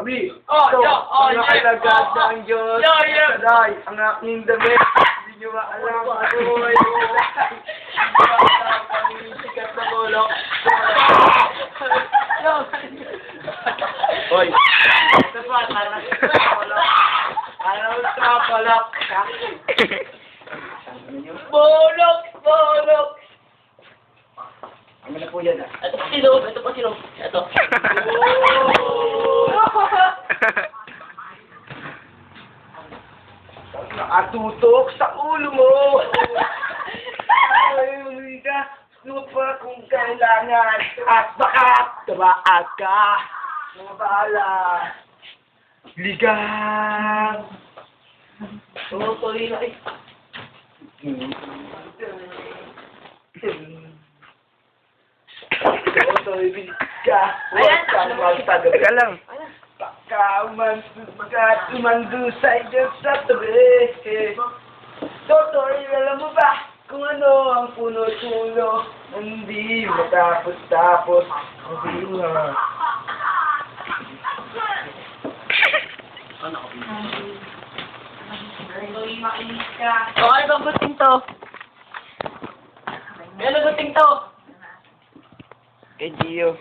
kami. Mga alagad ng Diyos. Saday, ang aking damit. Hindi nyo maalam ako ay ulay. Sikat na bolok. Hoy. Alam sa bolok. Bolok. Ano na po yan ah? Ito pa sino? Ito. Nakatutok sa ulo mo. Ay, ka. Lupa kung kailangan. At baka tamaan ka. Mga bahala. Ligang. Tuloy na eh. Teka lang. Baka umandusay dyan sa tabi. Totoy, alam mo ba kung ano ang puno-puno? Hindi matapos-tapos ang bilang. Okay, bang guting to? Ano guting to? Kay Gio.